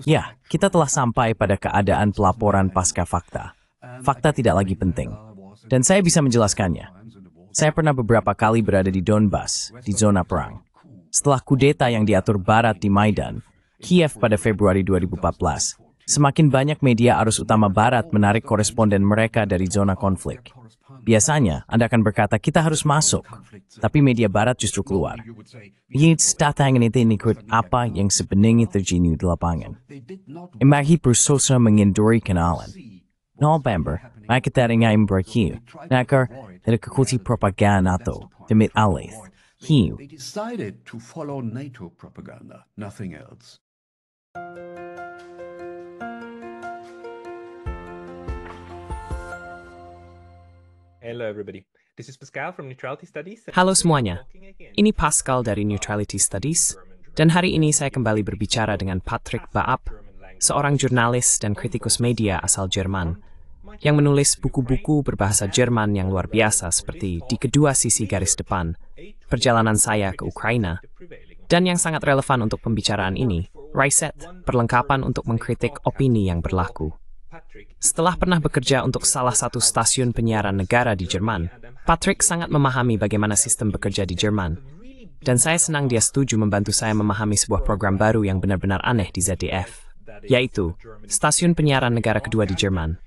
Ya, kita telah sampai pada keadaan pelaporan pasca fakta. Fakta tidak lagi penting. Dan saya bisa menjelaskannya. Saya pernah beberapa kali berada di Donbas, di zona perang. Setelah kudeta yang diatur Barat di Maidan, Kiev pada Februari 2014, semakin banyak media arus utama Barat menarik koresponden mereka dari zona konflik. Biasanya, Anda akan berkata kita harus masuk, tapi media Barat justru keluar. Ini tatangan itu ikut apa yang sebenarnya terjadi di lapangan. Imagi Persosa mengendori kenalan. November, makita rin berakhir. Nakar, dari kekulti propaganda atau demit alith. Hiu. They decided to follow NATO propaganda, nothing else. Hello everybody. This is Pascal from Neutrality Studies. Halo semuanya, ini Pascal dari Neutrality Studies, dan hari ini saya kembali berbicara dengan Patrick Baap, seorang jurnalis dan kritikus media asal Jerman, yang menulis buku-buku berbahasa Jerman yang luar biasa seperti Di Kedua Sisi Garis Depan, Perjalanan Saya ke Ukraina, dan yang sangat relevan untuk pembicaraan ini, Riset, perlengkapan untuk mengkritik opini yang berlaku. Setelah pernah bekerja untuk salah satu stasiun penyiaran negara di Jerman, Patrick sangat memahami bagaimana sistem bekerja di Jerman. Dan saya senang dia setuju membantu saya memahami sebuah program baru yang benar-benar aneh di ZDF, yaitu stasiun penyiaran negara kedua di Jerman.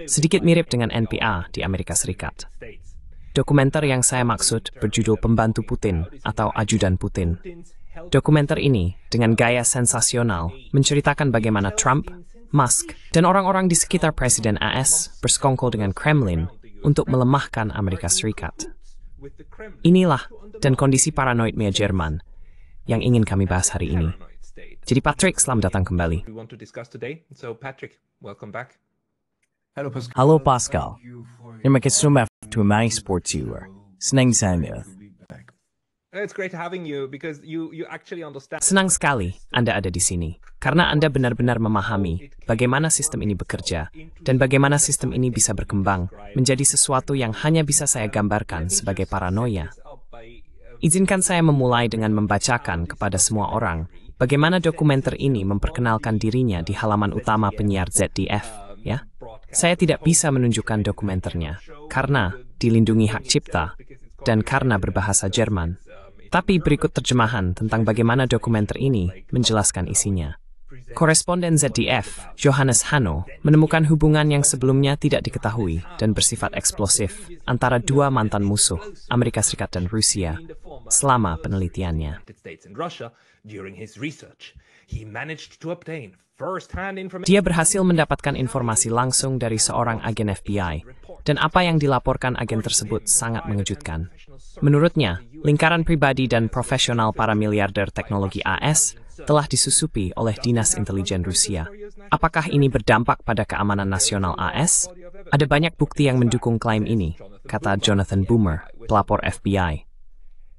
Sedikit mirip dengan NPR di Amerika Serikat. Dokumenter yang saya maksud berjudul Pembantu Putin atau Ajudan Putin. Dokumenter ini, dengan gaya sensasional, menceritakan bagaimana Trump, Musk, dan orang-orang di sekitar Presiden AS bersekongkol dengan Kremlin untuk melemahkan Amerika Serikat. Inilah dan kondisi paranoid media Jerman yang ingin kami bahas hari ini. Jadi Patrick, selamat datang kembali. Halo Pascal. Terima kasih banyak to my sports viewer. Senang saya. Senang sekali Anda ada di sini, karena Anda benar-benar memahami bagaimana sistem ini bekerja dan bagaimana sistem ini bisa berkembang menjadi sesuatu yang hanya bisa saya gambarkan sebagai paranoia. Izinkan saya memulai dengan membacakan kepada semua orang bagaimana dokumenter ini memperkenalkan dirinya di halaman utama penyiar ZDF, ya. Saya tidak bisa menunjukkan dokumenternya karena dilindungi hak cipta dan karena berbahasa Jerman. Tapi berikut terjemahan tentang bagaimana dokumenter ini menjelaskan isinya. Koresponden ZDF, Johannes Hanno, menemukan hubungan yang sebelumnya tidak diketahui dan bersifat eksplosif antara dua mantan musuh, Amerika Serikat dan Rusia, selama penelitiannya. Dia berhasil mendapatkan informasi langsung dari seorang agen FBI, dan apa yang dilaporkan agen tersebut sangat mengejutkan. Menurutnya, lingkaran pribadi dan profesional para miliarder teknologi AS telah disusupi oleh Dinas Intelijen Rusia. Apakah ini berdampak pada keamanan nasional AS? Ada banyak bukti yang mendukung klaim ini, kata Jonathan Boomer, pelapor FBI.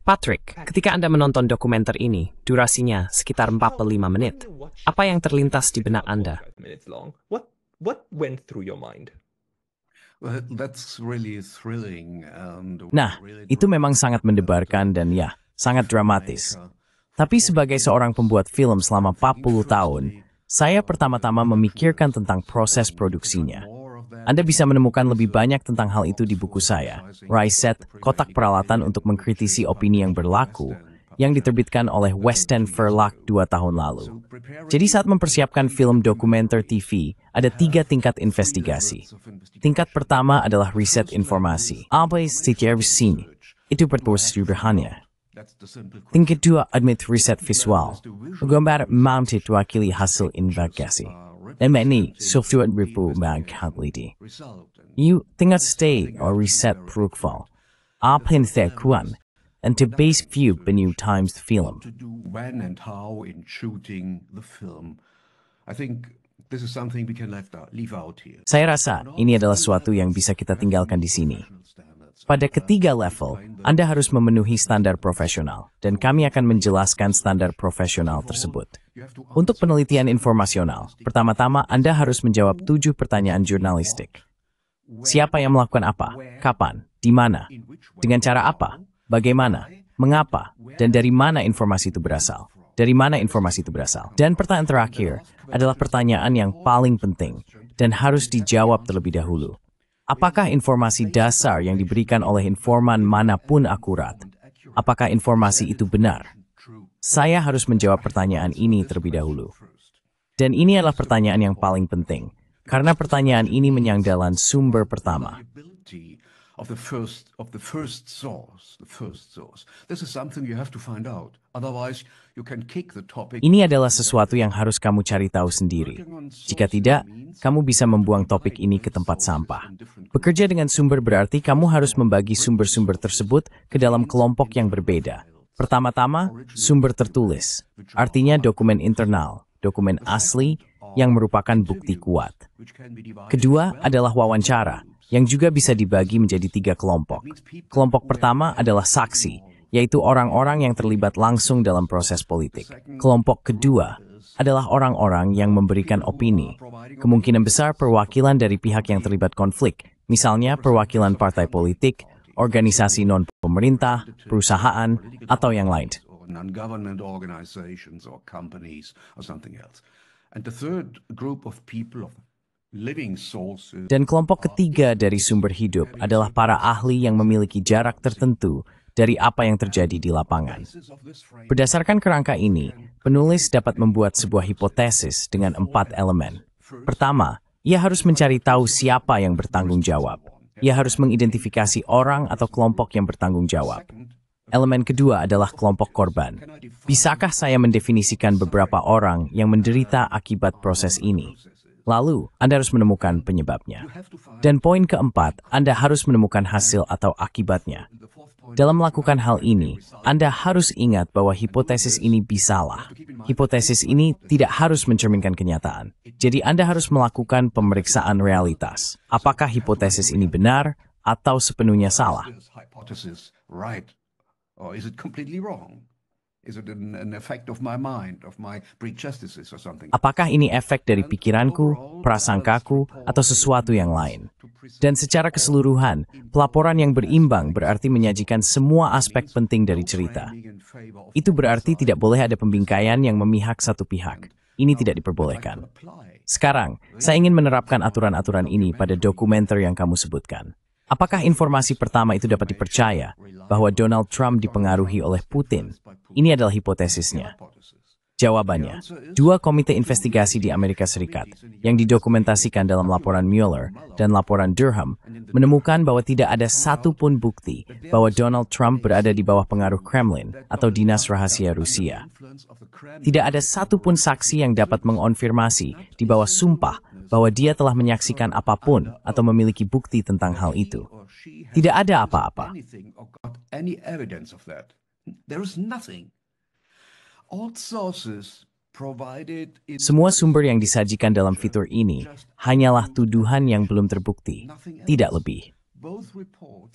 Patrick, ketika Anda menonton dokumenter ini, durasinya sekitar 45 menit. Apa yang terlintas di benak Anda? Nah, itu memang sangat mendebarkan dan ya, sangat dramatis. Tapi sebagai seorang pembuat film selama 40 tahun, saya pertama-tama memikirkan tentang proses produksinya. Anda bisa menemukan lebih banyak tentang hal itu di buku saya, Riset, Kotak Peralatan untuk Mengkritisi Opini yang Berlaku, yang diterbitkan oleh Western Verlag 2 tahun lalu. Jadi saat mempersiapkan film dokumenter TV, ada 3 tingkat investigasi. Tingkat pertama adalah riset informasi. Apa yang sini? Itu bertujuan. Tingkat kedua admit riset visual. Gambar mounted wakili hasil investigasi. Dan ini software ribu magkatliti. Tingkat stay or riset prukval. Apa yang terkuan? And to base view the New Times film. When and how in shooting the film. I think this is something we can leave out here. Saya rasa ini adalah sesuatu yang bisa kita tinggalkan di sini. Pada ketiga level, Anda harus memenuhi standar profesional, dan kami akan menjelaskan standar profesional tersebut. Untuk penelitian informasional, pertama-tama Anda harus menjawab 7 pertanyaan jurnalistik. Siapa yang melakukan apa? Kapan? Di mana? Dengan cara apa? Bagaimana, mengapa, dan dari mana informasi itu berasal. Dari mana informasi itu berasal? Dan pertanyaan terakhir adalah pertanyaan yang paling penting dan harus dijawab terlebih dahulu. Apakah informasi dasar yang diberikan oleh informan manapun akurat? Apakah informasi itu benar? Saya harus menjawab pertanyaan ini terlebih dahulu. Dan ini adalah pertanyaan yang paling penting, karena pertanyaan ini menyangdalan sumber pertama. Of the first source. This is something you have to find out. Otherwise, you can kick the topic. Ini adalah sesuatu yang harus kamu cari tahu sendiri. Jika tidak, kamu bisa membuang topik ini ke tempat sampah. Bekerja dengan sumber berarti kamu harus membagi sumber-sumber tersebut ke dalam kelompok yang berbeda. Pertama-tama, sumber tertulis, artinya dokumen internal, dokumen asli yang merupakan bukti kuat. Kedua adalah wawancara, yang juga bisa dibagi menjadi 3 kelompok. Kelompok pertama adalah saksi, yaitu orang-orang yang terlibat langsung dalam proses politik. Kelompok kedua adalah orang-orang yang memberikan opini, kemungkinan besar perwakilan dari pihak yang terlibat konflik, misalnya perwakilan partai politik, organisasi non-pemerintah, perusahaan, atau yang lain. Non-government organizations or companies or something else. And the third group of people of living sources. Dan kelompok ketiga dari sumber hidup adalah para ahli yang memiliki jarak tertentu dari apa yang terjadi di lapangan. Berdasarkan kerangka ini, penulis dapat membuat sebuah hipotesis dengan 4 elemen. Pertama, ia harus mencari tahu siapa yang bertanggung jawab. Ia harus mengidentifikasi orang atau kelompok yang bertanggung jawab. Elemen kedua adalah kelompok korban. Bisakah saya mendefinisikan beberapa orang yang menderita akibat proses ini? Lalu, Anda harus menemukan penyebabnya. Dan poin keempat, Anda harus menemukan hasil atau akibatnya. Dalam melakukan hal ini, Anda harus ingat bahwa hipotesis ini bisalah. Hipotesis ini tidak harus mencerminkan kenyataan. Jadi Anda harus melakukan pemeriksaan realitas. Apakah hipotesis ini benar atau sepenuhnya salah? Or is it completely wrong? Is it an effect of my mind, of my prejudices or something? Apakah ini efek dari pikiranku, prasangkaku, atau sesuatu yang lain? Dan secara keseluruhan, pelaporan yang berimbang berarti menyajikan semua aspek penting dari cerita. Itu berarti tidak boleh ada pembingkaian yang memihak satu pihak. Ini tidak diperbolehkan. Sekarang, saya ingin menerapkan aturan-aturan ini pada dokumenter yang kamu sebutkan. Apakah informasi pertama itu dapat dipercaya bahwa Donald Trump dipengaruhi oleh Putin? Ini adalah hipotesisnya. Jawabannya, 2 komite investigasi di Amerika Serikat yang didokumentasikan dalam laporan Mueller dan laporan Durham menemukan bahwa tidak ada satupun bukti bahwa Donald Trump berada di bawah pengaruh Kremlin atau dinas rahasia Rusia. Tidak ada satupun saksi yang dapat mengonfirmasi di bawah sumpah bahwa dia telah menyaksikan apapun atau memiliki bukti tentang hal itu. Tidak ada apa-apa. Semua sumber yang disajikan dalam fitur ini hanyalah tuduhan yang belum terbukti, tidak lebih.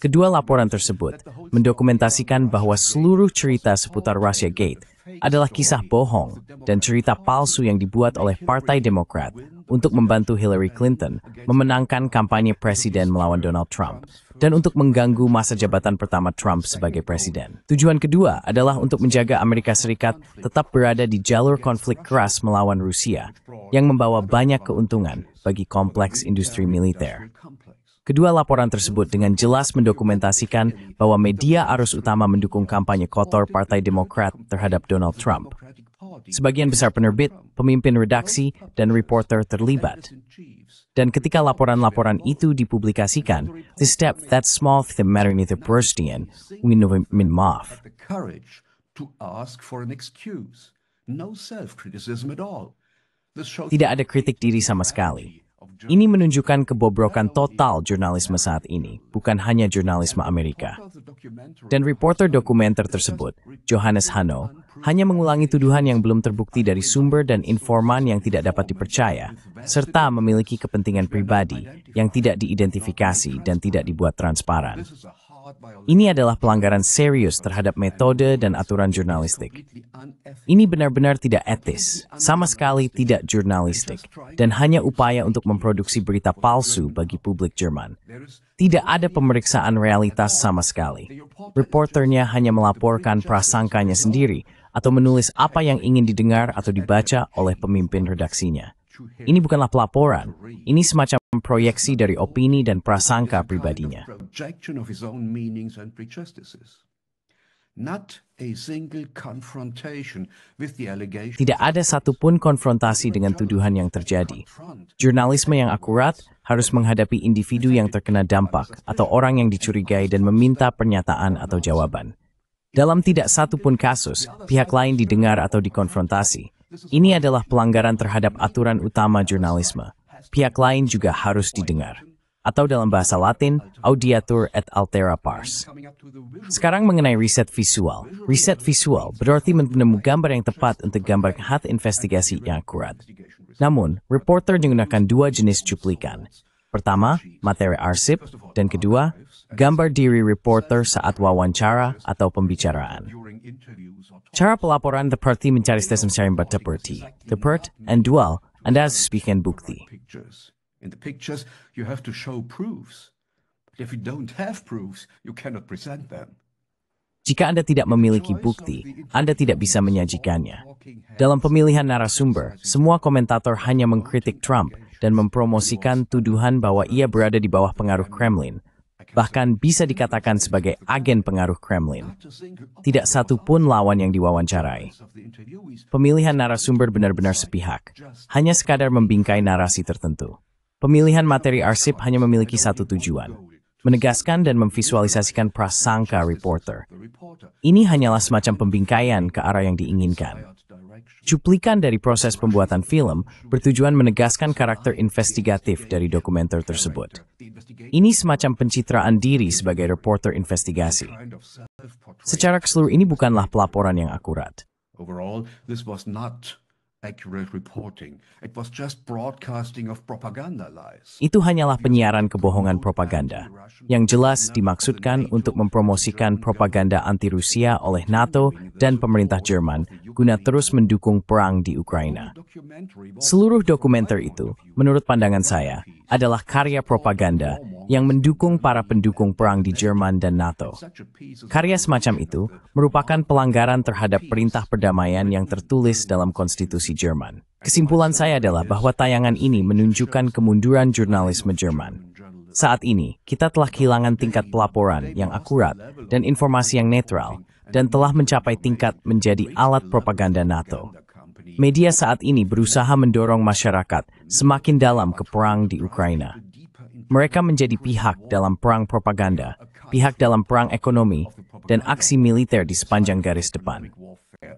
Kedua laporan tersebut mendokumentasikan bahwa seluruh cerita seputar Russiagate adalah kisah bohong dan cerita palsu yang dibuat oleh Partai Demokrat untuk membantu Hillary Clinton memenangkan kampanye presiden melawan Donald Trump dan untuk mengganggu masa jabatan pertama Trump sebagai presiden. Tujuan kedua adalah untuk menjaga Amerika Serikat tetap berada di jalur konflik keras melawan Rusia yang membawa banyak keuntungan bagi kompleks industri militer. Kedua laporan tersebut dengan jelas mendokumentasikan bahwa media arus utama mendukung kampanye kotor Partai Demokrat terhadap Donald Trump. Sebagian besar penerbit, pemimpin redaksi, dan reporter terlibat. Dan ketika laporan-laporan itu dipublikasikan, the step that small the matter neither Burstian, min maaf. Tidak ada kritik diri sama sekali. Ini menunjukkan kebobrokan total jurnalisme saat ini, bukan hanya jurnalisme Amerika. Dan reporter dokumenter tersebut, Johannes Hano, hanya mengulangi tuduhan yang belum terbukti dari sumber dan informan yang tidak dapat dipercaya, serta memiliki kepentingan pribadi yang tidak diidentifikasi dan tidak dibuat transparan. Ini adalah pelanggaran serius terhadap metode dan aturan jurnalistik. Ini benar-benar tidak etis, sama sekali tidak jurnalistik, dan hanya upaya untuk memproduksi berita palsu bagi publik Jerman. Tidak ada pemeriksaan realitas sama sekali. Reporternya hanya melaporkan prasangkanya sendiri atau menulis apa yang ingin didengar atau dibaca oleh pemimpin redaksinya. Ini bukanlah pelaporan, ini semacam proyeksi dari opini dan prasangka pribadinya. Projection of his own meanings and prejudices. Not a single confrontation with the allegation. Tidak ada satupun konfrontasi dengan tuduhan yang terjadi. Jurnalisme yang akurat harus menghadapi individu yang terkena dampak atau orang yang dicurigai dan meminta pernyataan atau jawaban. Dalam tidak satupun kasus, pihak lain didengar atau dikonfrontasi. Ini adalah pelanggaran terhadap aturan utama jurnalisme. Pihak lain juga harus didengar. Atau dalam bahasa Latin, audiatur et altera pars. Sekarang mengenai riset visual. Riset visual berarti menemu gambar yang tepat untuk gambar hasil investigasi yang akurat. Namun, reporter menggunakan dua jenis cuplikan. Pertama, materi arsip, dan kedua, gambar diri reporter saat wawancara atau pembicaraan. Cara pelaporan seperti mencari stasiun yang seperti tepat and dual, Anda harus bikin bukti. In the pictures, you have to show proofs. But if you don't have proofs, you cannot present them. Jika Anda tidak memiliki bukti, Anda tidak bisa menyajikannya. Dalam pemilihan narasumber, semua komentator hanya mengkritik Trump dan mempromosikan tuduhan bahwa ia berada di bawah pengaruh Kremlin. Bahkan bisa dikatakan sebagai agen pengaruh Kremlin. Tidak satu pun lawan yang diwawancarai. Pemilihan narasumber benar-benar sepihak, hanya sekadar membingkai narasi tertentu. Pemilihan materi arsip hanya memiliki satu tujuan, menegaskan dan memvisualisasikan prasangka reporter. Ini hanyalah semacam pembingkaian ke arah yang diinginkan. Cuplikan dari proses pembuatan film bertujuan menegaskan karakter investigatif dari dokumenter tersebut. Ini semacam pencitraan diri sebagai reporter investigasi. Secara keseluruhan ini bukanlah pelaporan yang akurat. Overall, this was not accurate reporting. It was just broadcasting of propaganda lies. Itu hanyalah penyiaran kebohongan propaganda, yang jelas dimaksudkan untuk mempromosikan propaganda anti-Rusia oleh NATO dan pemerintah Jerman guna terus mendukung perang di Ukraina. Seluruh dokumenter itu, menurut pandangan saya, adalah karya propaganda yang mendukung para pendukung perang di Jerman dan NATO. Karya semacam itu merupakan pelanggaran terhadap perintah perdamaian yang tertulis dalam konstitusi Jerman. Kesimpulan saya adalah bahwa tayangan ini menunjukkan kemunduran jurnalisme Jerman. Saat ini, kita telah kehilangan tingkat pelaporan yang akurat dan informasi yang netral, dan telah mencapai tingkat menjadi alat propaganda NATO. Media saat ini berusaha mendorong masyarakat semakin dalam ke perang di Ukraina. Mereka menjadi pihak dalam perang propaganda, pihak dalam perang ekonomi, dan aksi militer di sepanjang garis depan.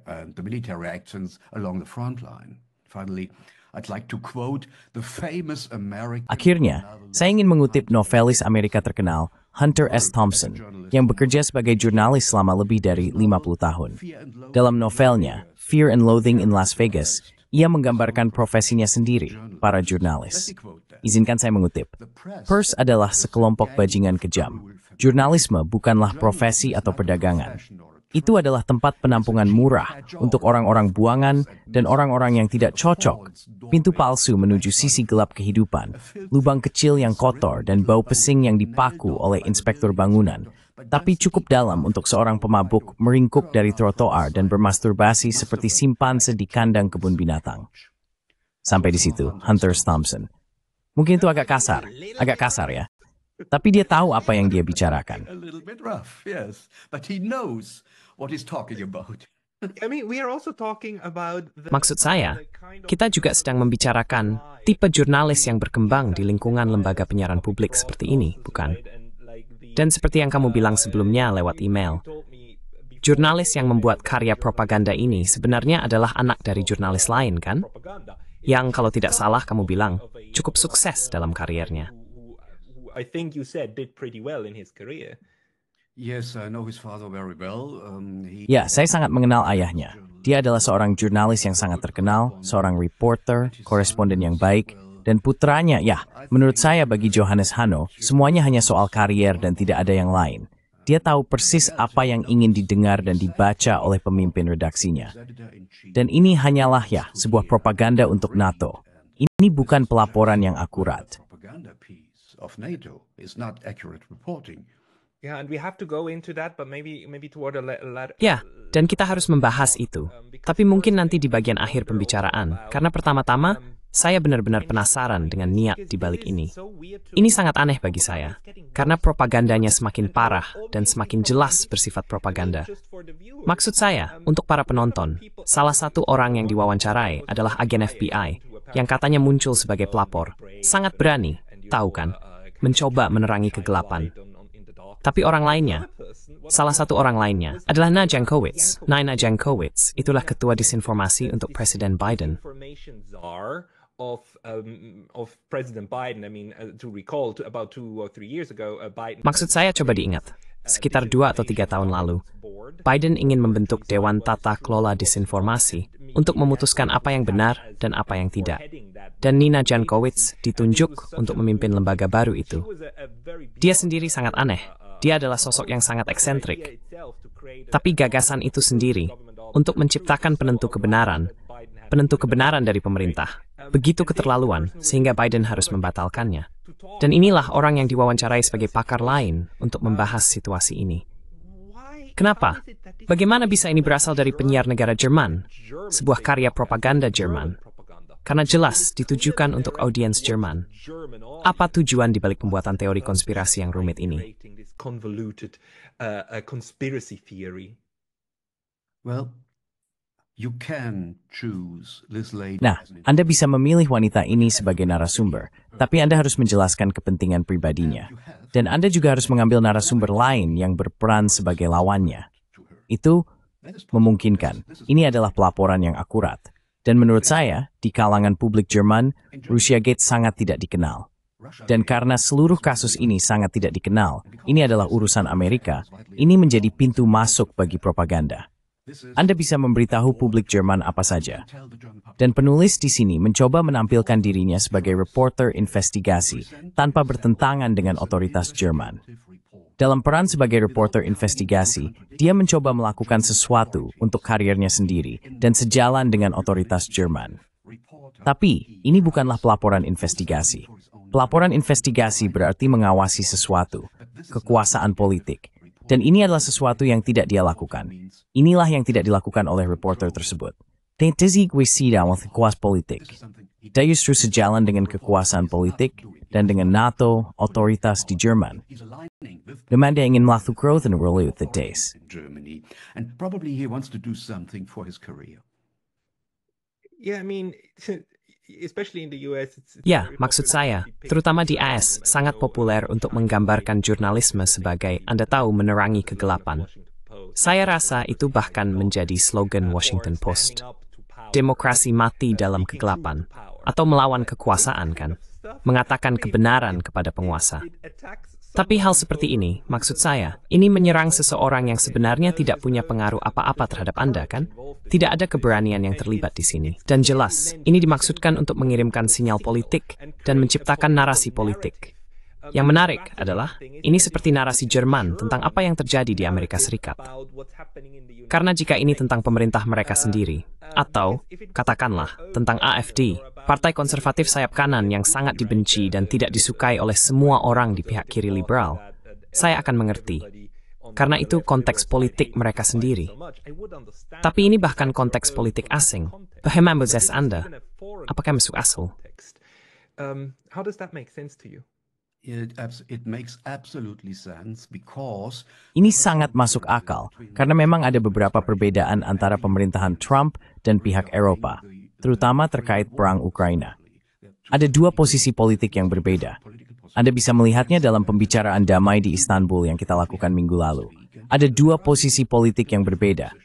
And the military actions along the front line. Finally, I'd like to quote the famous American. Akhirnya, saya ingin mengutip novelis Amerika terkenal Hunter S. Thompson yang bekerja sebagai jurnalis selama lebih dari 50 tahun. Dalam novelnya, Fear and Loathing in Las Vegas, ia menggambarkan profesinya sendiri, para jurnalis. Izinkan saya mengutip. Pers adalah sekelompok bajingan kejam. Jurnalisme bukanlah profesi atau perdagangan. Itu adalah tempat penampungan murah untuk orang-orang buangan dan orang-orang yang tidak cocok. Pintu palsu menuju sisi gelap kehidupan, lubang kecil yang kotor dan bau pesing yang dipaku oleh inspektur bangunan. Tapi cukup dalam untuk seorang pemabuk meringkuk dari trotoar dan bermasturbasi seperti simpanse di kandang kebun binatang. Sampai di situ, Hunter S. Thompson. Mungkin itu agak kasar ya. Tapi dia tahu apa yang dia bicarakan. A little bit rough, yes, but he knows what he's talking about. I mean, we are also talking about Maksud saya, kita juga sedang membicarakan tipe jurnalis yang berkembang di lingkungan lembaga penyiaran publik seperti ini, bukan? Dan seperti yang kamu bilang sebelumnya lewat email, jurnalis yang membuat karya propaganda ini sebenarnya adalah anak dari jurnalis lain, kan? Yang kalau tidak salah kamu bilang, cukup sukses dalam karirnya. I think you said did pretty well in his career. Yes, I know his father very well. Ya, saya sangat mengenal ayahnya. Dia adalah seorang jurnalis yang sangat terkenal, seorang reporter, koresponden yang baik, dan putranya, ya, menurut saya bagi Johannes Hanno, semuanya hanya soal karier dan tidak ada yang lain. Dia tahu persis apa yang ingin didengar dan dibaca oleh pemimpin redaksinya. Dan ini hanyalah ya, sebuah propaganda untuk NATO. Ini bukan pelaporan yang akurat. Of NATO is not accurate reporting. Yeah, and we have to go into that, but maybe toward a later. Ya, dan kita harus membahas itu. Tapi mungkin nanti di bagian akhir pembicaraan, karena pertama-tama, saya benar-benar penasaran dengan niat di balik ini. Ini sangat aneh bagi saya, karena propagandanya semakin parah dan semakin jelas bersifat propaganda. Maksud saya, untuk para penonton, salah satu orang yang diwawancarai adalah agen FBI, yang katanya muncul sebagai pelapor. Sangat berani, tahu kan, mencoba menerangi kegelapan. Tapi orang lainnya, salah satu orang lainnya, adalah Nina Jankowicz, itulah ketua disinformasi untuk Presiden Biden. Maksud saya coba diingat, sekitar 2 atau 3 tahun lalu, Biden ingin membentuk Dewan Tata Kelola Disinformasi untuk memutuskan apa yang benar dan apa yang tidak. Dan Nina Jankowicz ditunjuk untuk memimpin lembaga baru itu. Dia sendiri sangat aneh. Dia adalah sosok yang sangat eksentrik. Tapi gagasan itu sendiri untuk menciptakan penentu kebenaran dari pemerintah, begitu keterlaluan sehingga Biden harus membatalkannya. Dan inilah orang yang diwawancarai sebagai pakar lain untuk membahas situasi ini. Kenapa? Bagaimana bisa ini berasal dari penyiar negara Jerman, sebuah karya propaganda Jerman? Karena jelas ditujukan untuk audiens Jerman. Apa tujuan di balik pembuatan teori konspirasi yang rumit ini? Nah, Anda bisa memilih wanita ini sebagai narasumber, tapi Anda harus menjelaskan kepentingan pribadinya. Dan Anda juga harus mengambil narasumber lain yang berperan sebagai lawannya. Itu memungkinkan. Ini adalah pelaporan yang akurat. Dan menurut saya, di kalangan publik Jerman, Russiagate sangat tidak dikenal. Dan karena seluruh kasus ini sangat tidak dikenal, ini adalah urusan Amerika, ini menjadi pintu masuk bagi propaganda. Anda bisa memberitahu publik Jerman apa saja. Dan penulis di sini mencoba menampilkan dirinya sebagai reporter investigasi tanpa bertentangan dengan otoritas Jerman. Dalam peran sebagai reporter investigasi, dia mencoba melakukan sesuatu untuk karirnya sendiri dan sejalan dengan otoritas Jerman. Tapi, ini bukanlah pelaporan investigasi. Pelaporan investigasi berarti mengawasi sesuatu, kekuasaan politik. Dan ini adalah sesuatu yang tidak dia lakukan. Inilah yang tidak dilakukan oleh reporter tersebut. Kekuasaan politik. Dia justru sejalan dengan kekuasaan politik dan dengan NATO, otoritas di Jerman. Demanda ingin melakukan growth and role the days. And probably he wants to do something for his career. Yeah, I mean, especially in the US. Ya, maksud saya, terutama di AS, sangat populer untuk menggambarkan jurnalisme sebagai, Anda tahu, menerangi kegelapan. Saya rasa itu bahkan menjadi slogan Washington Post. Demokrasi mati dalam kegelapan, atau melawan kekuasaan kan, mengatakan kebenaran kepada penguasa. Tapi hal seperti ini, maksud saya, ini menyerang seseorang yang sebenarnya tidak punya pengaruh apa-apa terhadap Anda, kan? Tidak ada keberanian yang terlibat di sini. Dan jelas, ini dimaksudkan untuk mengirimkan sinyal politik dan menciptakan narasi politik. Yang menarik adalah, ini seperti narasi Jerman tentang apa yang terjadi di Amerika Serikat. Karena jika ini tentang pemerintah mereka sendiri, atau, katakanlah, tentang AfD, Partai Konservatif sayap kanan yang sangat dibenci dan tidak disukai oleh semua orang di pihak kiri liberal, saya akan mengerti. Karena itu konteks politik mereka sendiri. Tapi ini bahkan konteks politik asing. Bagaimana menurut Anda? Apakah masuk akal? How does that make sense to you? It makes absolutely sense because Ini sangat masuk akal, karena memang ada beberapa perbedaan antara pemerintahan Trump dan pihak Eropa, terutama terkait perang Ukraina. Ada 2 posisi politik yang berbeda. Anda bisa melihatnya dalam pembicaraan damai di Istanbul yang kita lakukan minggu lalu. Ada 2 posisi politik yang berbeda.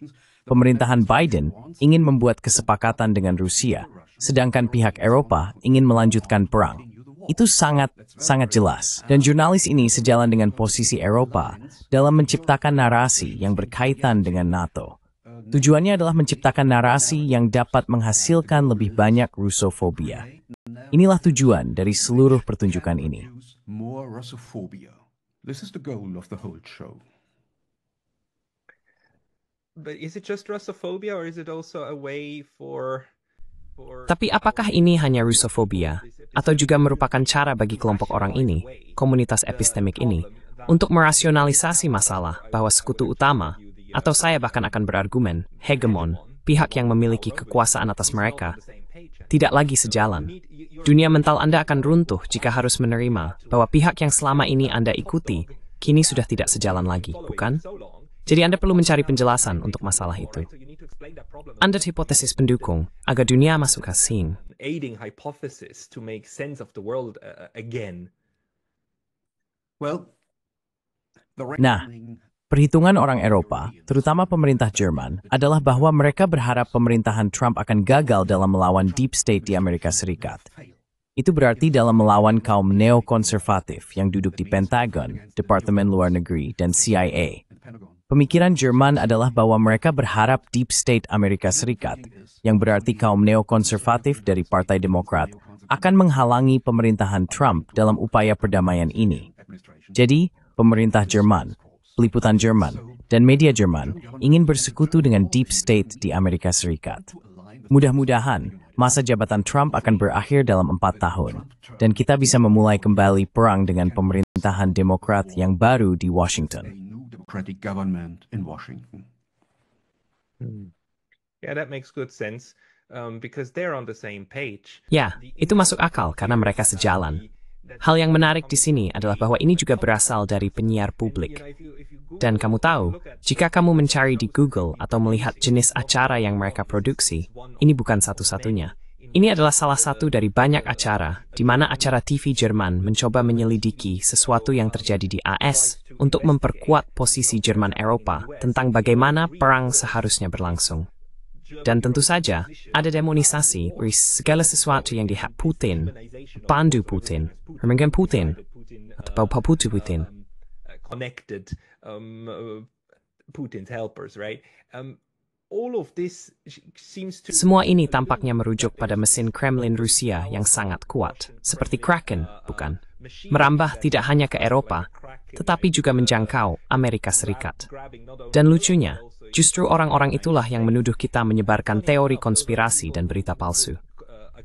Pemerintahan Biden ingin membuat kesepakatan dengan Rusia, sedangkan pihak Eropa ingin melanjutkan perang. Itu sangat jelas. Dan jurnalis ini sejalan dengan posisi Eropa dalam menciptakan narasi yang berkaitan dengan NATO. Tujuannya adalah menciptakan narasi yang dapat menghasilkan lebih banyak Russofobia. Inilah tujuan dari seluruh pertunjukan ini. more Russophobia. This is the goal of the whole show. But is it just Russophobia or is it also a way for Tapi apakah ini hanya Russofobia, atau juga merupakan cara bagi kelompok orang ini, komunitas epistemik ini, untuk merasionalisasi masalah bahwa sekutu utama, atau saya bahkan akan berargumen, hegemon, pihak yang memiliki kekuasaan atas mereka, tidak lagi sejalan. Dunia mental Anda akan runtuh jika harus menerima bahwa pihak yang selama ini Anda ikuti kini sudah tidak sejalan lagi, bukan? Jadi Anda perlu mencari penjelasan untuk masalah itu. Anda hipotesis pendukung agar dunia masuk ke scene. Aiding hypothesis to make sense of the world again. Well, Nah, perhitungan orang Eropa, terutama pemerintah Jerman, adalah bahwa mereka berharap pemerintahan Trump akan gagal dalam melawan deep state di Amerika Serikat. Itu berarti dalam melawan kaum neokonservatif yang duduk di Pentagon, Departemen Luar Negeri, dan CIA. Pemikiran Jerman adalah bahwa mereka berharap deep state Amerika Serikat, yang berarti kaum neokonservatif dari Partai Demokrat, akan menghalangi pemerintahan Trump dalam upaya perdamaian ini. Jadi, pemerintah Jerman, peliputan Jerman, dan media Jerman ingin bersekutu dengan deep state di Amerika Serikat. Mudah-mudahan, masa jabatan Trump akan berakhir dalam 4 tahun, dan kita bisa memulai kembali perang dengan pemerintahan Demokrat yang baru di Washington. democratic government in Washington. Yeah, that makes good sense because they're on the same page. Ya, itu masuk akal karena mereka sejalan. Hal yang menarik di sini adalah bahwa ini juga berasal dari penyiar publik. Dan kamu tahu, jika kamu mencari di Google atau melihat jenis acara yang mereka produksi, ini bukan satu-satunya. Ini adalah salah satu dari banyak acara di mana acara TV Jerman mencoba menyelidiki sesuatu yang terjadi di AS untuk memperkuat posisi Jerman Eropa tentang bagaimana perang seharusnya berlangsung. Dan tentu saja, ada demonisasi dari segala sesuatu yang dihak Putin, pandu Putin, remenggan Putin, atau paputu Putin. Connected Putin's helpers, right? All of this seems to Semua ini tampaknya merujuk pada mesin Kremlin Rusia yang sangat kuat, seperti Kraken, bukan? Merambah tidak hanya ke Eropa, tetapi juga menjangkau Amerika Serikat. Dan lucunya, justru orang-orang itulah yang menuduh kita menyebarkan teori konspirasi dan berita palsu.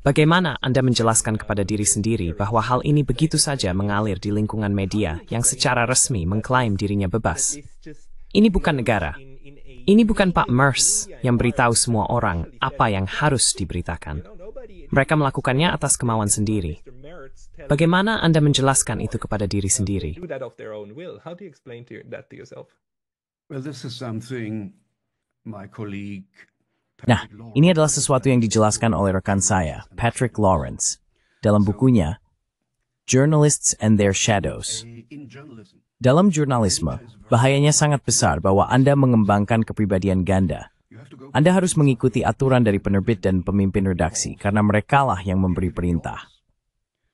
Bagaimana Anda menjelaskan kepada diri sendiri bahwa hal ini begitu saja mengalir di lingkungan media yang secara resmi mengklaim dirinya bebas? Ini bukan negara. Ini bukan Pak Merz yang beritahu semua orang apa yang harus diberitakan. Mereka melakukannya atas kemauan sendiri. Bagaimana Anda menjelaskan itu kepada diri sendiri? do that of their own will. How do you explain that to yourself? Well, this is something my colleague Nah, ini adalah sesuatu yang dijelaskan oleh rekan saya, Patrick Lawrence, dalam bukunya Journalists and Their Shadows. in journalism. Dalam jurnalisme, bahayanya sangat besar bahwa Anda mengembangkan kepribadian ganda. Anda harus mengikuti aturan dari penerbit dan pemimpin redaksi karena merekalah yang memberi perintah.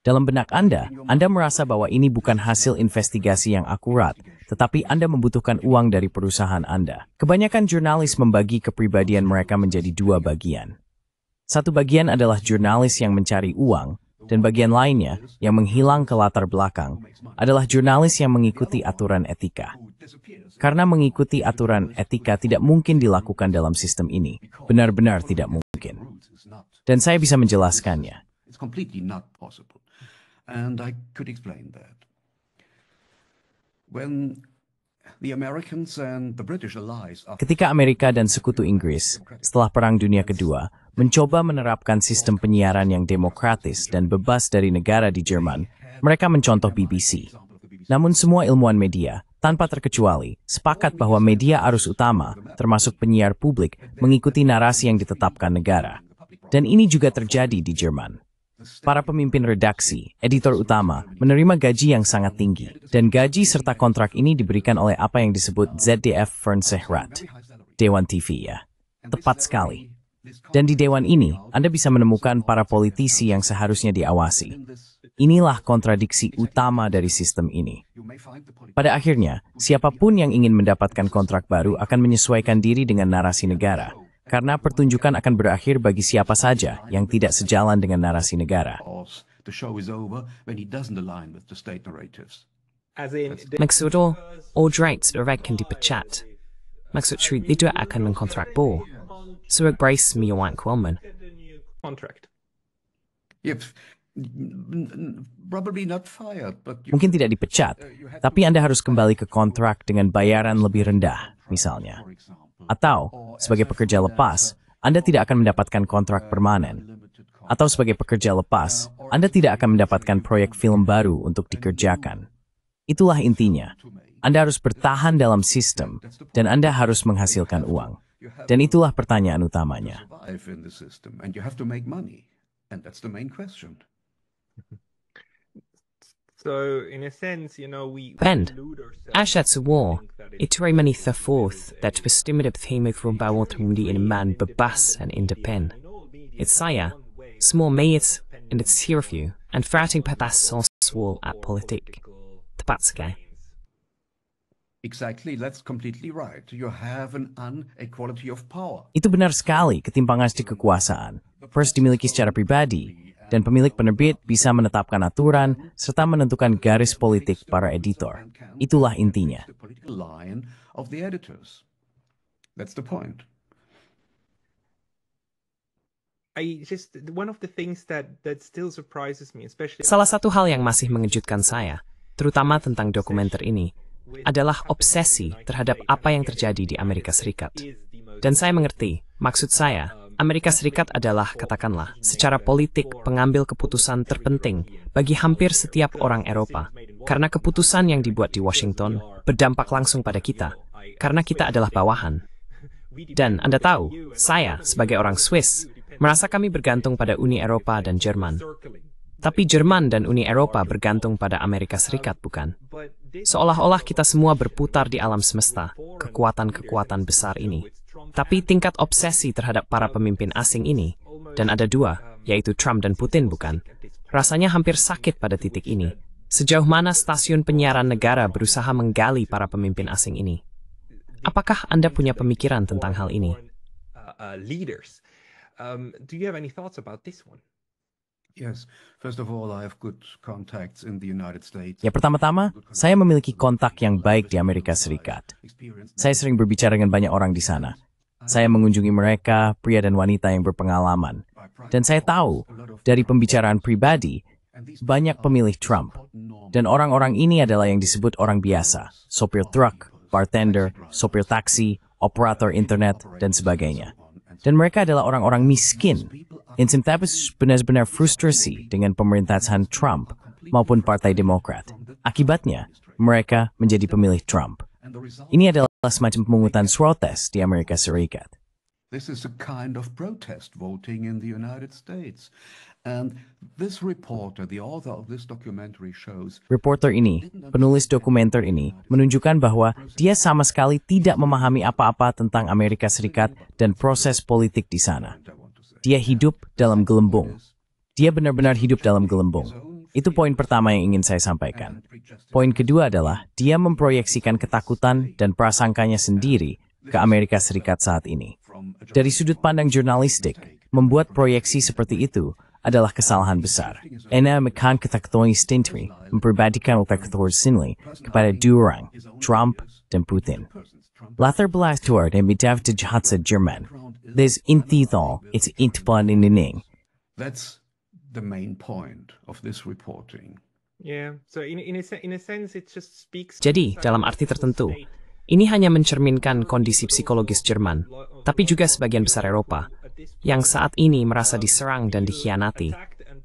Dalam benak Anda merasa bahwa ini bukan hasil investigasi yang akurat, tetapi Anda membutuhkan uang dari perusahaan Anda. Kebanyakan jurnalis membagi kepribadian mereka menjadi 2 bagian. Satu bagian adalah jurnalis yang mencari uang, dan bagian lainnya yang menghilang ke latar belakang adalah jurnalis yang mengikuti aturan etika. Karena mengikuti aturan etika tidak mungkin dilakukan dalam sistem ini, benar-benar tidak mungkin. Dan saya bisa menjelaskannya. It's completely not possible. And I could explain that. When the Americans and the British allies are Ketika Amerika dan Sekutu Inggris, setelah Perang Dunia Kedua, mencoba menerapkan sistem penyiaran yang demokratis dan bebas dari negara di Jerman, mereka mencontoh BBC. Namun semua ilmuwan media, tanpa terkecuali, sepakat bahwa media arus utama, termasuk penyiar publik, mengikuti narasi yang ditetapkan negara. Dan ini juga terjadi di Jerman. Para pemimpin redaksi, editor utama, menerima gaji yang sangat tinggi, dan gaji serta kontrak ini diberikan oleh apa yang disebut ZDF Fernsehrat, Dewan TV ya. Tepat sekali. Dan di Dewan ini, Anda bisa menemukan para politisi yang seharusnya diawasi. Inilah kontradiksi utama dari sistem ini. Pada akhirnya, siapapun yang ingin mendapatkan kontrak baru akan menyesuaikan diri dengan narasi negara, karena pertunjukan akan berakhir bagi siapa saja yang tidak sejalan dengan narasi negara. the show is over when he doesn't align with the state narratives. As in, Maksudnya, Audrey akan dipecat. Maksud Sri tidak akan mengkontrak Bo. Surat Brace Miyawan Kwelman. contract. If Probably not fired, but you Mungkin tidak dipecat, tapi Anda harus kembali ke kontrak dengan bayaran lebih rendah, misalnya. Atau, sebagai pekerja lepas, Anda tidak akan mendapatkan kontrak permanen. Atau sebagai pekerja lepas, Anda tidak akan mendapatkan proyek film baru untuk dikerjakan. Itulah intinya. Anda harus bertahan dalam sistem, dan Anda harus menghasilkan uang. Dan itulah pertanyaan utamanya. survive in the system, and you have to make money, and that's the main question. So in a sense, we Friend, delude ourselves Ashats into war, think that ito ay manitha forth that bestimmede theme from bawat hindi in man bebas and independent. It's saya, small mates, and it's here of you, and frating patas sauce wall at politik. Tepat sekali. Exactly, that's completely right. You have an inequality of power. Itu benar sekali, ketimpangan di kekuasaan. First dimiliki secara pribadi, dan pemilik penerbit bisa menetapkan aturan serta menentukan garis politik para editor. Itulah intinya. The political line of the editors. That's the point. one of the things that still surprises me, especially Salah satu hal yang masih mengejutkan saya, terutama tentang dokumenter ini, adalah obsesi terhadap apa yang terjadi di Amerika Serikat. Dan saya mengerti, maksud saya, Amerika Serikat adalah, katakanlah, secara politik pengambil keputusan terpenting bagi hampir setiap orang Eropa, karena keputusan yang dibuat di Washington berdampak langsung pada kita, karena kita adalah bawahan. Dan Anda tahu, saya, sebagai orang Swiss, merasa kami bergantung pada Uni Eropa dan Jerman. Tapi Jerman dan Uni Eropa bergantung pada Amerika Serikat, bukan? Seolah-olah kita semua berputar di alam semesta, kekuatan-kekuatan besar ini. Tapi tingkat obsesi terhadap para pemimpin asing ini, dan ada dua, yaitu Trump dan Putin, bukan? Rasanya hampir sakit pada titik ini. Sejauh mana stasiun penyiaran negara berusaha menggali para pemimpin asing ini? Apakah Anda punya pemikiran tentang hal ini? Leaders. Do you have any thoughts about this one? Yes, first of all, I have good contacts in the United States. Ya pertama-tama, saya memiliki kontak yang baik di Amerika Serikat. Saya sering berbicara dengan banyak orang di sana. Saya mengunjungi mereka, pria dan wanita yang berpengalaman. Dan saya tahu, dari pembicaraan pribadi, banyak pemilih Trump. Dan orang-orang ini adalah yang disebut orang biasa, sopir truk, bartender, sopir taksi, operator internet, dan sebagainya. Dan mereka adalah orang-orang miskin, yang simptabis benar-benar frustrasi dengan pemerintahan Trump maupun Partai Demokrat. Akibatnya, mereka menjadi pemilih Trump. Ini adalah semacam pemungutan protes di Amerika Serikat. This is a kind of protest voting in the United States. And this reporter, the author of this documentary, shows Reporter ini, penulis dokumenter ini, menunjukkan bahwa dia sama sekali tidak memahami apa-apa tentang Amerika Serikat dan proses politik di sana. Dia hidup dalam gelembung. Dia benar-benar hidup dalam gelembung. Itu poin pertama yang ingin saya sampaikan. Poin kedua adalah dia memproyeksikan ketakutan dan prasangkanya sendiri ke Amerika Serikat saat ini. Dari sudut pandang jurnalistik, membuat proyeksi seperti itu adalah kesalahan besar. Ena mekan ketakutan stintri memperbadikan ketakutan sinli kepada dua orang, Trump dan Putin. Latar belakang dan bidang jahatsa Jerman. There's intithal, it's intpan in the ning. that's the main point of this reporting. Yeah. So in a sense, it just speaks. Jadi, dalam arti tertentu, ini hanya mencerminkan kondisi psikologis Jerman, tapi juga sebagian besar Eropa, yang saat ini merasa diserang dan dikhianati,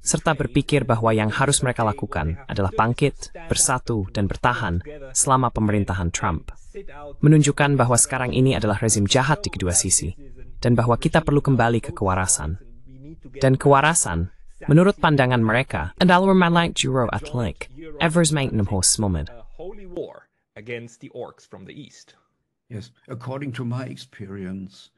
serta berpikir bahwa yang harus mereka lakukan adalah bangkit, bersatu, dan bertahan selama pemerintahan Trump. Menunjukkan bahwa sekarang ini adalah rezim jahat di kedua sisi, dan bahwa kita perlu kembali ke kewarasan. Dan kewarasan, menurut pandangan mereka, adalah like Euro Atlantic, Evers Maintenance Horse Moment. Holy war against the orcs from the east. Yes, according to my experience,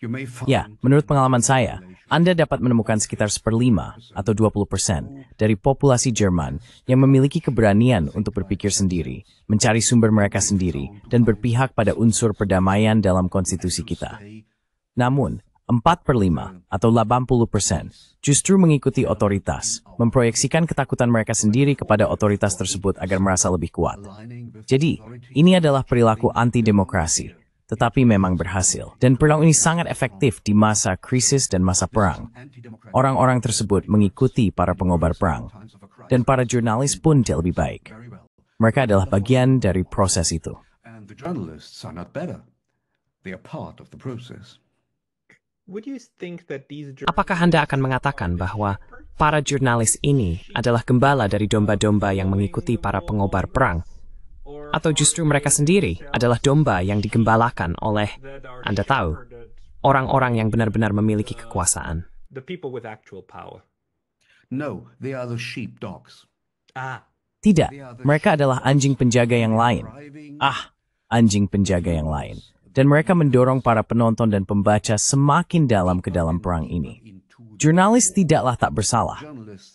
you may find Ya, menurut pengalaman saya, Anda dapat menemukan sekitar 1/5 atau 20% dari populasi Jerman yang memiliki keberanian untuk berpikir sendiri, mencari sumber mereka sendiri, dan berpihak pada unsur perdamaian dalam konstitusi kita. Namun, 4/5 atau 80% justru mengikuti otoritas, memproyeksikan ketakutan mereka sendiri kepada otoritas tersebut agar merasa lebih kuat. Jadi, ini adalah perilaku anti-demokrasi, tetapi memang berhasil. Dan peluang ini sangat efektif di masa krisis dan masa perang. Orang-orang tersebut mengikuti para pengobar perang. Dan para jurnalis pun tidak lebih baik. Mereka adalah bagian dari proses itu. And the journalists are not better. They are part of the process. Would you think that these Apakah Anda akan mengatakan bahwa para jurnalis ini adalah gembala dari domba-domba yang mengikuti para pengobar perang? Atau justru mereka sendiri adalah domba yang digembalakan oleh, Anda tahu, orang-orang yang benar-benar memiliki kekuasaan? the people with actual power? No, they are the sheepdogs. Tidak, mereka adalah anjing penjaga yang lain. Anjing penjaga yang lain. Dan mereka mendorong para penonton dan pembaca semakin dalam ke dalam perang ini. Jurnalis tidaklah tak bersalah.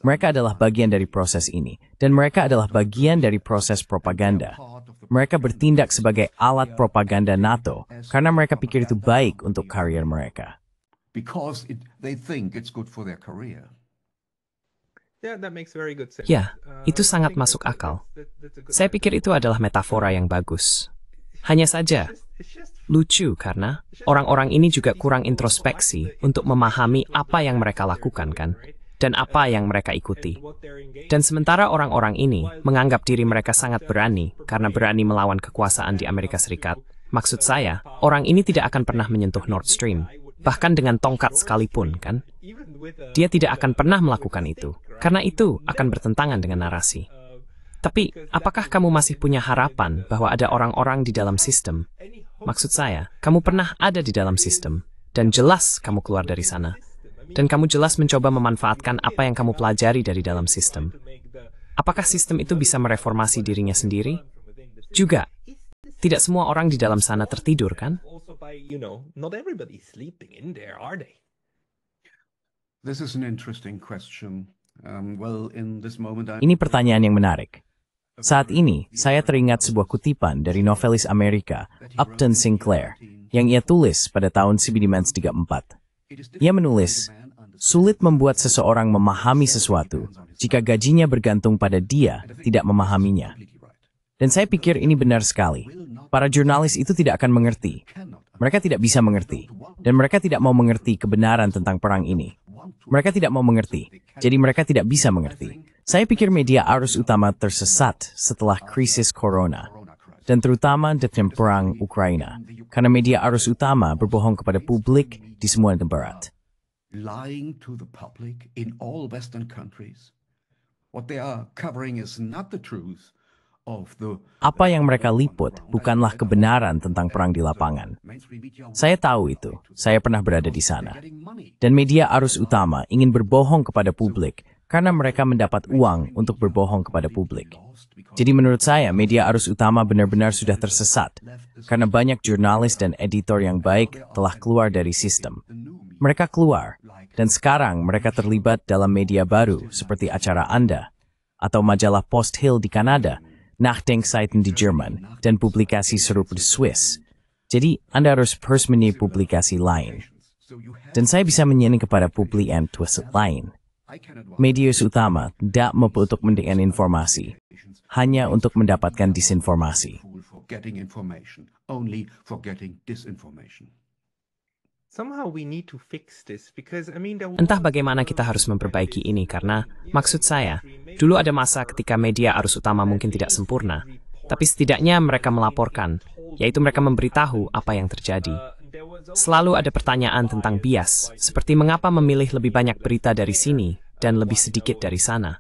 Mereka adalah bagian dari proses ini. Dan mereka adalah bagian dari proses propaganda. Mereka bertindak sebagai alat propaganda NATO karena mereka pikir itu baik untuk karier mereka. Because they think it's good for their career. Yeah, that makes very good sense. Ya, itu sangat masuk akal. Saya pikir itu adalah metafora yang bagus. Hanya saja, lucu karena orang-orang ini juga kurang introspeksi untuk memahami apa yang mereka lakukan kan, dan apa yang mereka ikuti. Dan sementara orang-orang ini menganggap diri mereka sangat berani karena berani melawan kekuasaan di Amerika Serikat, maksud saya, orang ini tidak akan pernah menyentuh Nord Stream, bahkan dengan tongkat sekalipun kan. Dia tidak akan pernah melakukan itu, karena itu akan bertentangan dengan narasi. Tapi, apakah kamu masih punya harapan bahwa ada orang-orang di dalam sistem? Maksud saya, kamu pernah ada di dalam sistem, dan jelas kamu keluar dari sana. Dan kamu jelas mencoba memanfaatkan apa yang kamu pelajari dari dalam sistem. Apakah sistem itu bisa mereformasi dirinya sendiri? Juga, tidak semua orang di dalam sana tertidur, kan? Not everybody's sleeping in there, are they? This is an interesting question. In this moment, Ini pertanyaan yang menarik. Saat ini, saya teringat sebuah kutipan dari novelis Amerika, Upton Sinclair, yang ia tulis pada tahun 1934. Ia menulis, sulit membuat seseorang memahami sesuatu jika gajinya bergantung pada dia tidak memahaminya. Dan saya pikir ini benar sekali. Para jurnalis itu tidak akan mengerti. Mereka tidak bisa mengerti. Dan mereka tidak mau mengerti kebenaran tentang perang ini. Mereka tidak mau mengerti. Jadi mereka tidak bisa mengerti. Saya pikir media arus utama tersesat setelah krisis corona. Dan terutama dengan perang Ukraina. Karena media arus utama berbohong kepada publik di semua negara. lying to the public in all Western countries. What they are covering is not the truth of the Apa yang mereka liput bukanlah kebenaran tentang perang di lapangan. Saya tahu itu. Saya pernah berada di sana. Dan media arus utama ingin berbohong kepada publik karena mereka mendapat uang untuk berbohong kepada publik. Jadi menurut saya, media arus utama benar-benar sudah tersesat karena banyak jurnalis dan editor yang baik telah keluar dari sistem. Mereka keluar, dan sekarang mereka terlibat dalam media baru seperti acara Anda, atau majalah Post Hill di Kanada, Nachdenkseiten di Jerman, dan publikasi serupa di Swiss. Jadi, Anda harus menyediakan publikasi lain. Dan saya bisa menyanyi kepada publik yang lain. Media utama tidak mampu untuk mendapatkan informasi, hanya untuk mendapatkan disinformasi. Entah bagaimana kita harus memperbaiki ini karena, maksud saya, dulu ada masa ketika media arus utama mungkin tidak sempurna, tapi setidaknya mereka melaporkan, yaitu mereka memberitahu apa yang terjadi. Selalu ada pertanyaan tentang bias, seperti mengapa memilih lebih banyak berita dari sini dan lebih sedikit dari sana.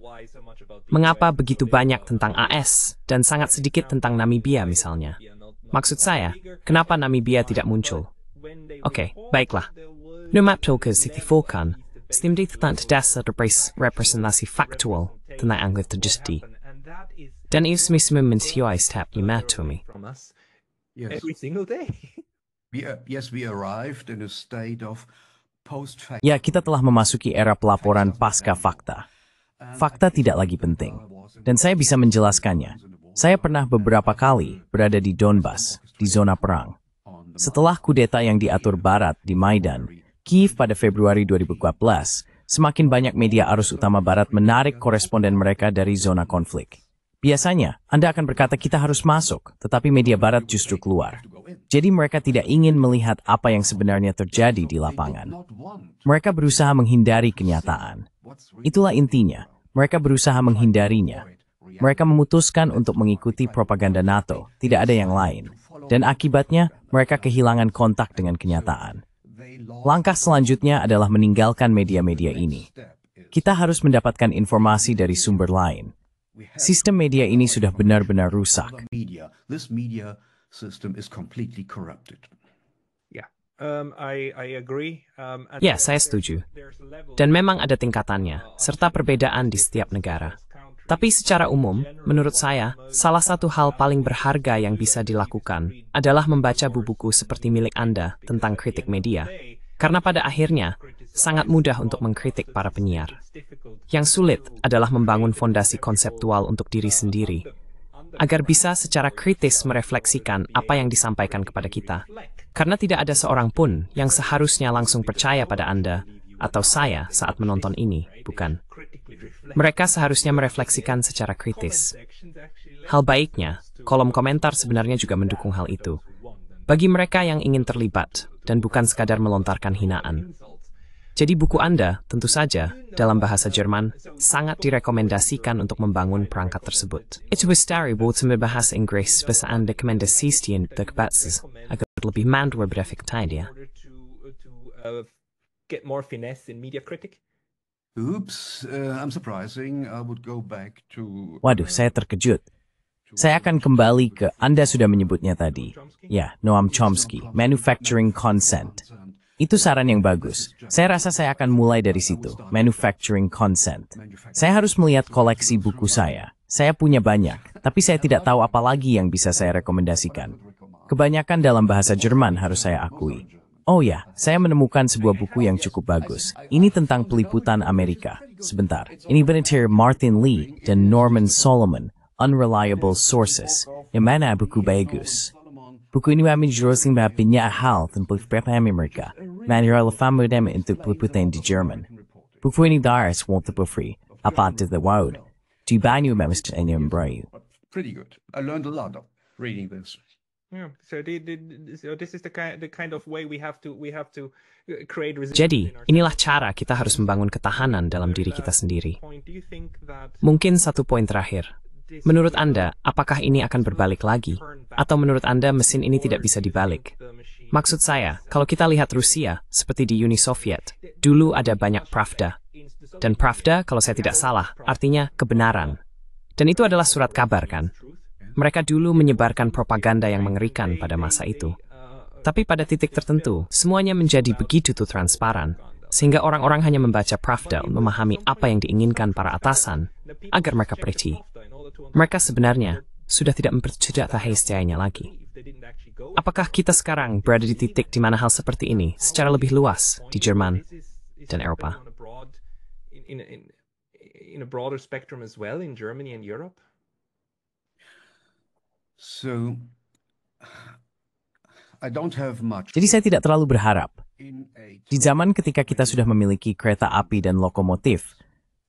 Mengapa begitu banyak tentang AS dan sangat sedikit tentang Namibia misalnya. Maksud saya, kenapa Namibia tidak muncul? Oke, baiklah. Nomadtolkers signifikan, stimdi tentang dasar representasi faktual tentang anggota terjadi. Dan itu semua mensioi setiap mematuhi. Every single day. Yes, we arrived in a state of post-fact. Ya, kita telah memasuki era pelaporan pasca fakta. Fakta tidak lagi penting. Dan saya bisa menjelaskannya. Saya pernah beberapa kali berada di Donbas, di zona perang. Setelah kudeta yang diatur Barat di Maidan, Kiev pada Februari 2014, semakin banyak media arus utama Barat menarik koresponden mereka dari zona konflik. Biasanya, Anda akan berkata kita harus masuk, tetapi media Barat justru keluar. Jadi mereka tidak ingin melihat apa yang sebenarnya terjadi di lapangan. Mereka berusaha menghindari kenyataan. Itulah intinya, mereka berusaha menghindarinya. Mereka memutuskan untuk mengikuti propaganda NATO, tidak ada yang lain. Dan akibatnya, mereka kehilangan kontak dengan kenyataan. Langkah selanjutnya adalah meninggalkan media-media ini. Kita harus mendapatkan informasi dari sumber lain. Sistem media ini sudah benar-benar rusak. This media system is completely corrupted. Yeah, I agree. And Ya, saya setuju. Dan memang ada tingkatannya, serta perbedaan di setiap negara. Tapi secara umum, menurut saya, salah satu hal paling berharga yang bisa dilakukan adalah membaca buku seperti milik Anda tentang kritik media. Karena pada akhirnya, sangat mudah untuk mengkritik para penyiar. Yang sulit adalah membangun fondasi konseptual untuk diri sendiri, agar bisa secara kritis merefleksikan apa yang disampaikan kepada kita. Karena tidak ada seorang pun yang seharusnya langsung percaya pada Anda atau saya saat menonton ini, bukan? Mereka seharusnya merefleksikan secara kritis. Hal baiknya, kolom komentar sebenarnya juga mendukung hal itu. Bagi mereka yang ingin terlibat, dan bukan sekadar melontarkan hinaan. Jadi buku Anda, tentu saja, dalam bahasa Jerman, sangat direkomendasikan untuk membangun perangkat tersebut. Itu bestari buat membahasa Inggris bahasa Anda rekomendasikan terbatas agar lebih mandor berefektif ya. get more finesse in media critic. Oops, I'm surprising. I would go back to... Waduh, saya terkejut. Saya akan kembali ke Anda sudah menyebutnya tadi. Ya, Noam Chomsky, Manufacturing Consent. Itu saran yang bagus. Saya rasa saya akan mulai dari situ, Manufacturing Consent. Saya harus melihat koleksi buku saya. Saya punya banyak, tapi saya tidak tahu apa lagi yang bisa saya rekomendasikan. Kebanyakan dalam bahasa Jerman harus saya akui. Oh ya, saya menemukan sebuah buku yang cukup bagus. Ini tentang peliputan Amerika. Sebentar, ini benar Martin Lee dan Norman Solomon, Unreliable Sources. Yang mana buku bagus? Buku ini menjelaskan banyak hal tentang peliputan Amerika. Manual famu dem untuk peliputan di Jerman. Buku ini daras won't be free. Apa itu the world? Di banyu memang yang brayu. Pretty good. I learned a lot of reading this. Yeah, so this is the kind of way we have to create resistance. Jadi, inilah cara kita harus membangun ketahanan dalam diri kita sendiri. Do you think that Mungkin satu poin terakhir. Menurut Anda, apakah ini akan berbalik lagi? Atau menurut Anda mesin ini tidak bisa dibalik? Maksud saya, kalau kita lihat Rusia, seperti di Uni Soviet, dulu ada banyak pravda. Dan pravda, kalau saya tidak salah, artinya kebenaran. Dan itu adalah surat kabar, kan? Mereka dulu menyebarkan propaganda yang mengerikan pada masa itu. Tapi pada titik tertentu, semuanya menjadi begitu transparan, sehingga orang-orang hanya membaca pravda, memahami apa yang diinginkan para atasan, agar mereka percaya. Mereka sebenarnya sudah tidak mempercayai setianya lagi. Apakah kita sekarang berada di titik di mana hal seperti ini secara lebih luas di Jerman dan Eropa? in a broader spectrum as well in Germany and Europe? So, I don't have much. Jadi saya tidak terlalu berharap. In a Di zaman ketika kita sudah memiliki kereta api dan lokomotif,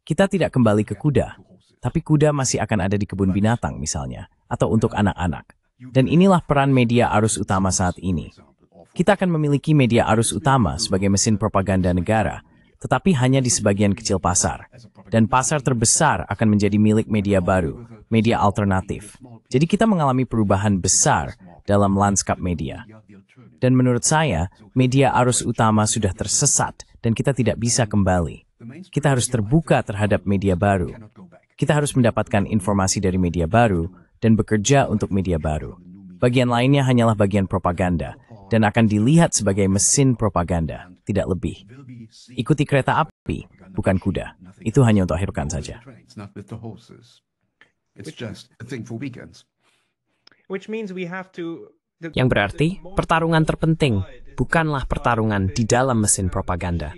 kita tidak kembali ke kuda, tapi kuda masih akan ada di kebun binatang misalnya, atau untuk anak-anak. Dan inilah peran media arus utama saat ini. Kita akan memiliki media arus utama sebagai mesin propaganda negara, tetapi hanya di sebagian kecil pasar. Dan pasar terbesar akan menjadi milik media baru, media alternatif. Jadi kita mengalami perubahan besar dalam lanskap media. Dan menurut saya, media arus utama sudah tersesat dan kita tidak bisa kembali. Kita harus terbuka terhadap media baru. Kita harus mendapatkan informasi dari media baru dan bekerja untuk media baru. Bagian lainnya hanyalah bagian propaganda dan akan dilihat sebagai mesin propaganda, tidak lebih. Ikuti kereta api, bukan kuda. Itu hanya untuk akhir pekan saja. trains, not with the horses. It's just a thing for weekends. Which means we have to Yang berarti, pertarungan terpenting bukanlah pertarungan di dalam mesin propaganda.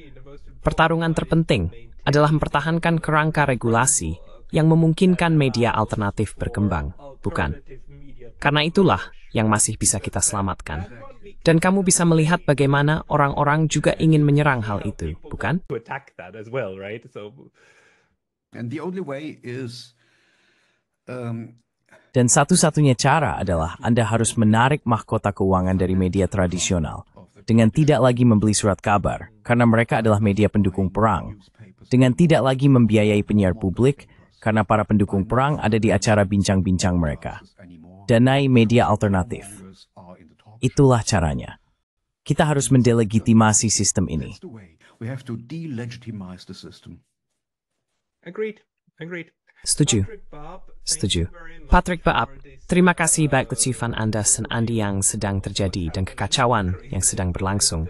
Pertarungan terpenting adalah mempertahankan kerangka regulasi yang memungkinkan media alternatif berkembang, bukan? Karena itulah yang masih bisa kita selamatkan. Dan kamu bisa melihat bagaimana orang-orang juga ingin menyerang hal itu, bukan? to attack that as well, right? So And the only way is Dan satu-satunya cara adalah Anda harus menarik mahkota keuangan dari media tradisional dengan tidak lagi membeli surat kabar karena mereka adalah media pendukung perang, dengan tidak lagi membiayai penyiar publik karena para pendukung perang ada di acara bincang-bincang mereka. Danai media alternatif. Itulah caranya. Kita harus mendelegitimasi sistem ini. That's the way. We have to delegitimize the system. Agreed. Setuju. Patrick Baap, terima kasih baik kecuifan Anda senandi yang sedang terjadi dan kekacauan yang sedang berlangsung.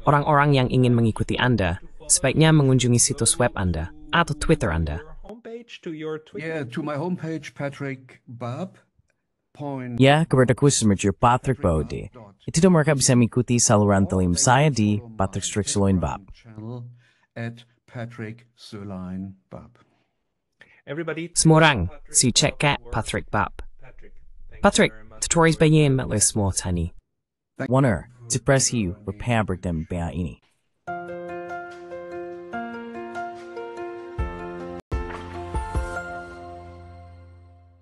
Orang-orang yang ingin mengikuti Anda sebaiknya mengunjungi situs web Anda atau Twitter Anda. Yeah, to my homepage, Patrick Baap. Ya, kepada kuis Patrick Baode. Itu mereka bisa mengikuti saluran telim saya di Patrick Strickloin Baap. Channel at Patrick Sirlein Baap. Semua orang, si cek kat Patrick Baap. Patrick, tutorials bayin matlis semua tani. Warner, depresi berpabrik dan bea ini.